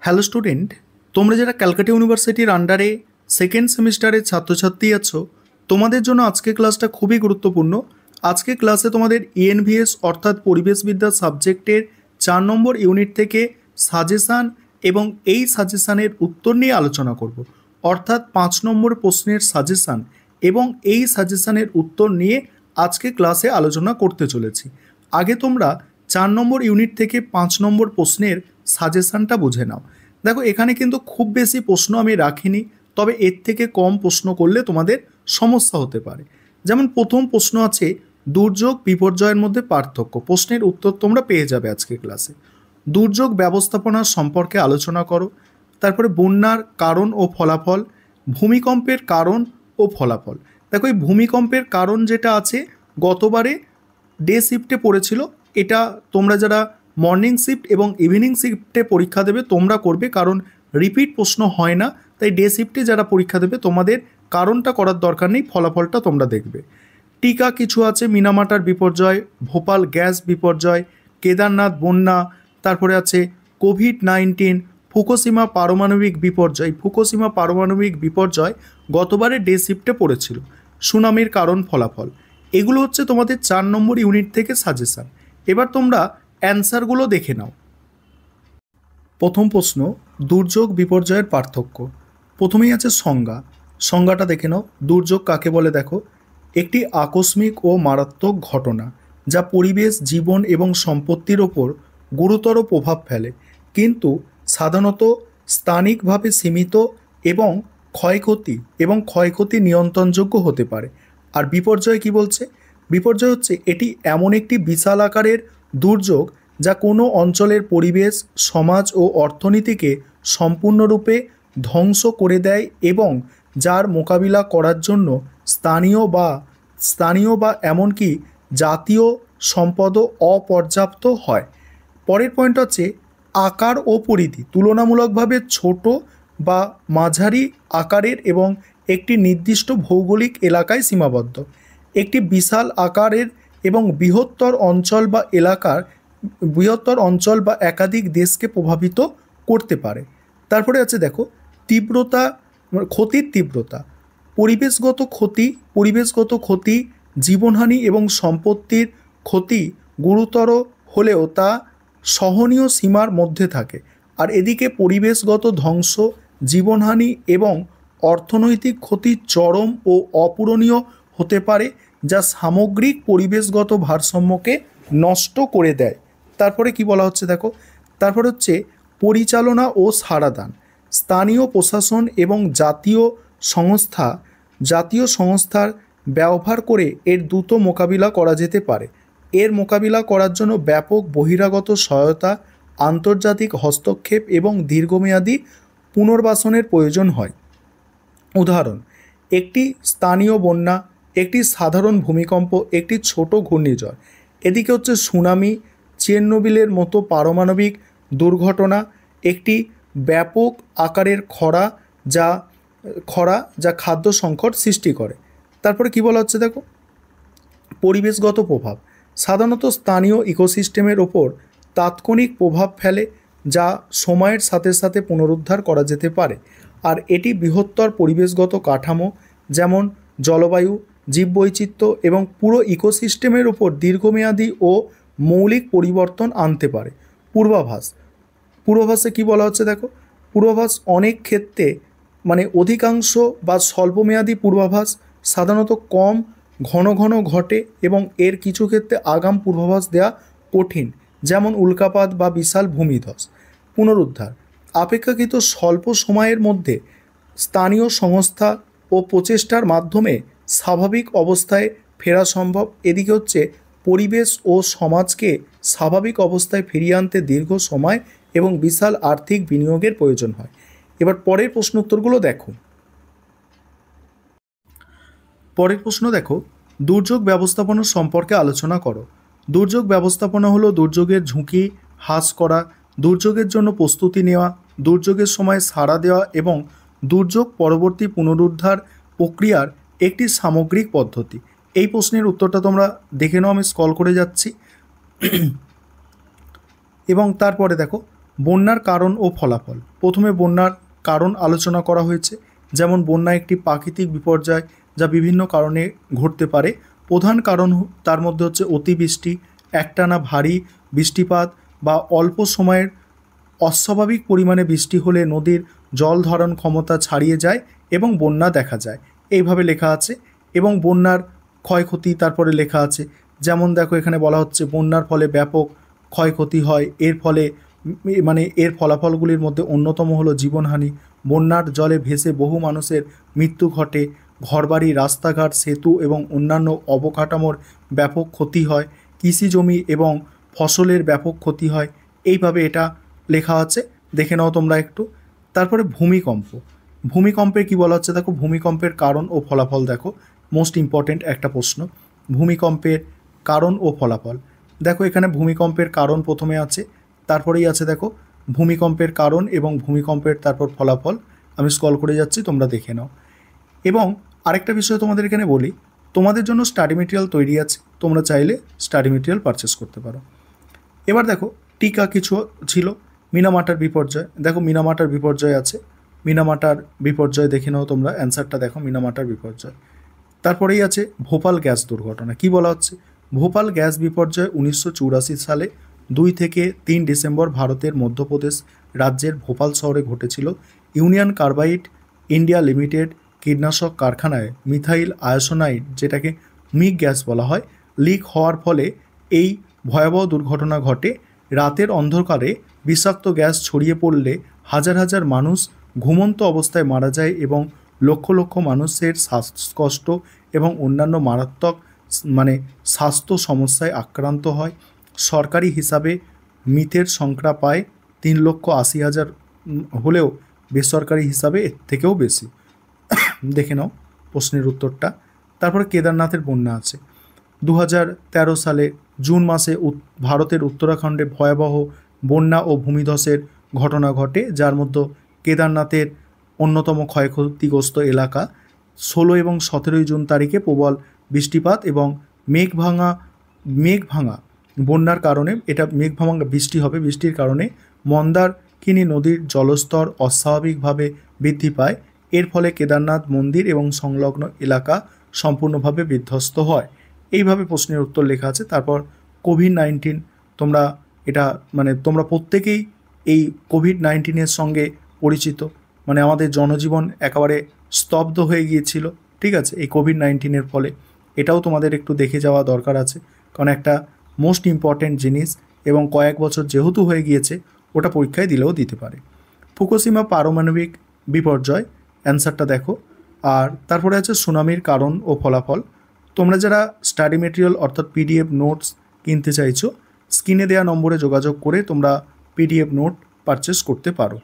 Hello student, তোমরা যারা ক্যালকাটা ইউনিভার্সিটির আন্ডারে সেকেন্ড সেমিস্টারের ছাত্রছাত্রী আছো, তোমাদের জন্য আজকে ক্লাসটা খুবই গুরুত্বপূর্ণ। আজকে ক্লাসে তোমাদের ইএনভিএস অর্থাৎ পরিবেশবিদ্যা সাবজেক্টের 4 নম্বর ইউনিট থেকে সাজেশান এবং এই সাজেশানের উত্তর নিয়ে আলোচনা করব। অর্থাৎ 5 নম্বর প্রশ্নের সাজেশান এবং এই সাজেশানের উত্তর নিয়ে আজকে ক্লাসে আলোচনা করতে চলেছি। আগে তোমরা 4 নম্বর ইউনিট থেকে 5 নম্বর প্রশ্নের সাজেশানটা বুঝে নাও। দেখো, এখানে কিন্তু খুব বেশি প্রশ্ন আমি রাখিনি, তবে এর থেকে কম প্রশ্ন করলে তোমাদের সমস্যা হতে পারে। যেমন প্রথম প্রশ্ন আছে দুর্যোগ বিপর্যয়ের মধ্যে পার্থক্য। প্রশ্নের উত্তর তোমরা পেয়ে যাবে আজকে ক্লাসে। দুর্যোগ ব্যবস্থাপনা সম্পর্কে আলোচনা করো। তারপরে বন্যার কারণ ও ফলাফল, ভূমিকম্পের কারণ ও ফলাফল। দেখো, এই ভূমিকম্পের কারণ যেটা আছে গতবারে ডে শিফটে পড়েছিল, এটা তোমরা যারা মর্নিং শিফট এবং ইভিনিং শিফটে পরীক্ষা দেবে তোমরা করবে, কারণ রিপিট প্রশ্ন হয় না। তাই ডে শিফটে যারা পরীক্ষা দেবে তোমাদের কারণটা করার দরকার নেই, ফলাফলটা তোমরা দেখবে। টিকা কিছু আছে মিনামাটার বিপর্যয়, ভোপাল গ্যাস বিপর্যয়, কেদারনাথ বন্যা, তারপরে আছে কোভিড-19, ফুকুশিমা পারমাণবিক বিপর্যয়। ফুকুশিমা পারমাণবিক বিপর্যয় গতবারে ডে শিফটে পড়েছিল। সুনামির কারণ ফলাফল, এগুলো হচ্ছে তোমাদের 4 নম্বর ইউনিট থেকে সাজেশান। এবার তোমরা অ্যান্সারগুলো দেখে নাও। প্রথম প্রশ্ন, দুর্যোগ বিপর্যয়ের পার্থক্য। প্রথমেই আছে সংজ্ঞা। সংজ্ঞাটা দেখে নাও। দুর্যোগ কাকে বলে দেখো, একটি আকস্মিক ও মারাত্মক ঘটনা যা পরিবেশ, জীবন এবং সম্পত্তির ওপর গুরুতর প্রভাব ফেলে, কিন্তু সাধারণত স্থানিকভাবে সীমিত এবং ক্ষয়ক্ষতি নিয়ন্ত্রণযোগ্য হতে পারে। আর বিপর্যয় কি বলছে? বিপর্যয় হচ্ছে এটি এমন একটি বিশাল আকারের দুর্যোগ যা কোনো অঞ্চলের পরিবেশ, সমাজ ও অর্থনীতিকে সম্পূর্ণরূপে ধ্বংস করে দেয় এবং যার মোকাবিলা করার জন্য স্থানীয় বা এমনকি জাতীয় সম্পদও অপর্যাপ্ত হয়। পরের পয়েন্ট হচ্ছে আকার ও পরিধি তুলনামূলকভাবে ছোট বা মাঝারি আকারের এবং একটি নির্দিষ্ট ভৌগোলিক এলাকায় সীমাবদ্ধ। একটি বিশাল আকারের এবং বৃহত্তর অঞ্চল বা একাধিক দেশকে প্রভাবিত করতে পারে। তারপরে আছে দেখো তীব্রতা, ক্ষতির তীব্রতা। পরিবেশগত ক্ষতি, জীবনহানি এবং সম্পত্তির ক্ষতি গুরুতর হলেও তা সহনীয় সীমার মধ্যে থাকে। আর এদিকে পরিবেশগত ধ্বংস, জীবনহানি এবং অর্থনৈতিক ক্ষতি চরম ও অপূরণীয় হতে পারে, যা সামগ্রিক পরিবেশগত ভারসাম্যকে নষ্ট করে দেয়। তারপরে কি বলা হচ্ছে দেখো, তারপর হচ্ছে পরিচালনা ও সাড়াদান। স্থানীয় প্রশাসন এবং জাতীয় সংস্থার ব্যবহার করে এর দ্রুত মোকাবিলা করা যেতে পারে। এর মোকাবিলা করার জন্য ব্যাপক বহিরাগত সহায়তা, আন্তর্জাতিক হস্তক্ষেপ এবং দীর্ঘমেয়াদী পুনর্বাসনের প্রয়োজন হয়। উদাহরণ, একটি স্থানীয় বন্যা, একটি সাধারণ ভূমিকম্প, একটি ছোট ঘূর্ণিঝড়। এদিকে হচ্ছে সুনামি, চেরনোবিলের মতো পারমাণবিক দুর্ঘটনা, একটি ব্যাপক আকারের খরা যা খাদ্য সংকট সৃষ্টি করে। তারপরে কি বলা হচ্ছে দেখো, পরিবেশগত প্রভাব সাধারণত স্থানীয় ইকোসিস্টেমের ওপর তাৎক্ষণিক প্রভাব ফেলে, যা সময়ের সাথে সাথে পুনরুদ্ধার করা যেতে পারে। আর এটি বৃহত্তর পরিবেশগত কাঠামো যেমন জলবায়ু, জীববৈচিত্র্য এবং পুরো ইকোসিস্টেমের উপর দীর্ঘমেয়াদী ও মৌলিক পরিবর্তন আনতে পারে। পূর্বাভাসে কি বলা হচ্ছে দেখো, পূর্বাভাস অনেক ক্ষেত্রে অধিকাংশ বা স্বল্পমেয়াদী পূর্বাভাস সাধারণত কম ঘন ঘটে এবং এর কিছু ক্ষেত্রে আগাম পূর্বাভাস দেওয়া কঠিন, যেমন উল্কাপাত বা বিশাল ভূমিধস। পুনরুদ্ধার অপেক্ষাকৃত স্বল্প সময়ের মধ্যে স্থানীয় সংস্থা ও প্রচেষ্টার মাধ্যমে স্বাভাবিক অবস্থায় ফেরা সম্ভব। এদিকে হচ্ছে পরিবেশ ও সমাজকে স্বাভাবিক অবস্থায় ফিরিয়ে আনতে দীর্ঘ সময় এবং বিশাল আর্থিক বিনিয়োগের প্রয়োজন হয়। এবার পরের প্রশ্ন উত্তরগুলো দেখো। পরের প্রশ্ন দেখো, দুর্যোগ ব্যবস্থাপনা সম্পর্কে আলোচনা করো। দুর্যোগ ব্যবস্থাপনা হলো দুর্যোগের ঝুঁকি হ্রাস করা, দুর্যোগের জন্য প্রস্তুতি নেওয়া, দুর্যোগের সময় সাড়া দেওয়া এবং দুর্যোগ পরবর্তী পুনরুদ্ধার প্রক্রিয়ার একটি সামগ্রিক পদ্ধতি। এই প্রশ্নের উত্তরটা তোমরা দেখে নাও, আমি স্ক্রল করে যাচ্ছি। এবং তারপরে দেখো বন্যার কারণ ও ফলাফল। প্রথমে বন্যার কারণ আলোচনা করা হয়েছে, যেমন বন্যা একটি প্রাকৃতিক বিপর্যয় যা বিভিন্ন কারণে ঘটতে পারে। প্রধান কারণ তার মধ্যে হচ্ছে অতিবৃষ্টি, একটানা ভারী বৃষ্টিপাত বা অল্প সময়ের অস্বাভাবিক পরিমাণে বৃষ্টি হলে নদীর জল ধারণ ক্ষমতা ছাড়িয়ে যায় এবং বন্যা দেখা যায়, এইভাবে লেখা আছে। এবং বন্যার ক্ষয়ক্ষতি তারপরে লেখা আছে, যেমন দেখো এখানে বলা হচ্ছে বন্যার ফলে ব্যাপক ক্ষয়ক্ষতি হয়। এর ফলে এর ফলাফলগুলির মধ্যে অন্যতম হলো জীবনহানি। বন্যার জলে ভেসে বহু মানুষের মৃত্যু ঘটে। ঘরবাড়ি, রাস্তাঘাট, সেতু এবং অন্যান্য অবকাঠামোর ব্যাপক ক্ষতি হয়। কৃষি জমি এবং ফসলের ব্যাপক ক্ষতি হয়। এইভাবে এটা লেখা আছে, দেখে নাও তোমরা একটু। তারপরে ভূমিকম্প। ভূমিকম্পের কি বলা হচ্ছে দেখো, ভূমিকম্পের কারণ ও ফলাফল দেখো, মোস্ট ইম্পর্টেন্ট একটা প্রশ্ন। ভূমিকম্পের কারণ ও ফলাফল দেখো, এখানে ভূমিকম্পের কারণ প্রথমে আছে, তারপরেই আছে দেখো ভূমিকম্পের কারণ এবং ভূমিকম্পের তারপর ফলাফল। আমি স্ক্রল করে যাচ্ছি, তোমরা দেখে নাও। এবং আরেকটা বিষয় তোমাদের এখানে বলি, তোমাদের জন্য স্টাডি মেটেরিয়াল তৈরি আছে, তোমরা চাইলে স্টাডি মেটেরিয়াল পারচেস করতে পারো। এবার দেখো টিকা কিছু ছিল। মিনামাটার বিপর্যয় দেখো, মিনামাটার বিপর্যয় আছে, মিনামাটার বিপর্যয় দেখে নাও তোমরা, অ্যান্সারটা দেখো মিনামাটার বিপর্যয়। তারপরেই আছে ভোপাল গ্যাস দুর্ঘটনা। কি বলা হচ্ছে, ভোপাল গ্যাস বিপর্যয় 1984 সালে 2 থেকে 3 ডিসেম্বর ভারতের মধ্যপ্রদেশ রাজ্যের ভোপাল শহরে ঘটেছিল। ইউনিয়ন কার্বাইড ইন্ডিয়া লিমিটেড কীটনাশক কারখানায় মিথাইল আয়োসোনাইড, যেটাকে মিগ গ্যাস বলা হয়, লিক হওয়ার ফলে এই ভয়াবহ দুর্ঘটনা ঘটে। রাতের অন্ধকারে বিষাক্ত গ্যাস ছড়িয়ে পড়লে হাজার হাজার মানুষ ঘুমন্ত অবস্থায় মারা যায় এবং লক্ষ লক্ষ মানুষের শ্বাসকষ্ট এবং অন্যান্য মারাত্মক স্বাস্থ্য সমস্যায় আক্রান্ত হয়। সরকারি হিসাবে মৃতের সংখ্যা প্রায় 3,80,000 হলেও বেসরকারি হিসাবে এর থেকেও বেশি। দেখে নাও প্রশ্নের উত্তরটা। তারপরে কেদারনাথের বন্যা আছে। 2013 সালে জুন মাসে ভারতের উত্তরাখণ্ডে ভয়াবহ বন্যা ও ভূমিধসের ঘটনা ঘটে, যার মধ্যে কেদারনাথের অন্যতম ক্ষয়ক্ষতিগ্রস্ত এলাকা। 16 এবং 17 জুন তারিখে প্রবল বৃষ্টিপাত এবং মেঘভাঙা বন্যার কারণে, এটা মেঘভাঙা বৃষ্টি হবে, বৃষ্টির কারণে মন্দারকিনী নদীর জলস্তর অস্বাভাবিকভাবে বৃদ্ধি পায়। এর ফলে কেদারনাথ মন্দির এবং সংলগ্ন এলাকা সম্পূর্ণভাবে বিধ্বস্ত হয়। এইভাবে প্রশ্নের উত্তর লেখা আছে। তারপর কোভিড-19, তোমরা এটা তোমরা প্রত্যেকেই এই কোভিড-19-এর সঙ্গে পরিচিত। আমাদের জনজীবন একেবারে স্তব্ধ হয়ে গিয়েছিল, ঠিক আছে, এই কোভিড-19-এর ফলে। এটাও তোমাদের একটু দেখে যাওয়া দরকার আছে, কারণ একটা মোস্ট ইম্পর্ট্যান্ট জিনিস এবং কয়েক বছর যেহেতু হয়ে গিয়েছে, ওটা পরীক্ষায় দিলেও দিতে পারে। ফুকুশিমা পারমাণবিক বিপর্যয়, অ্যান্সারটা দেখো। আর তারপরে আছে সুনামির কারণ ও ফলাফল। তোমরা যারা স্টাডি মেটেরিয়াল অর্থাৎ পিডিএফ নোটস কিনতে চাইছো, স্ক্রিনে দেওয়া নম্বরে যোগাযোগ করে তোমরা পিডিএফ নোট পারচেস করতে পারো।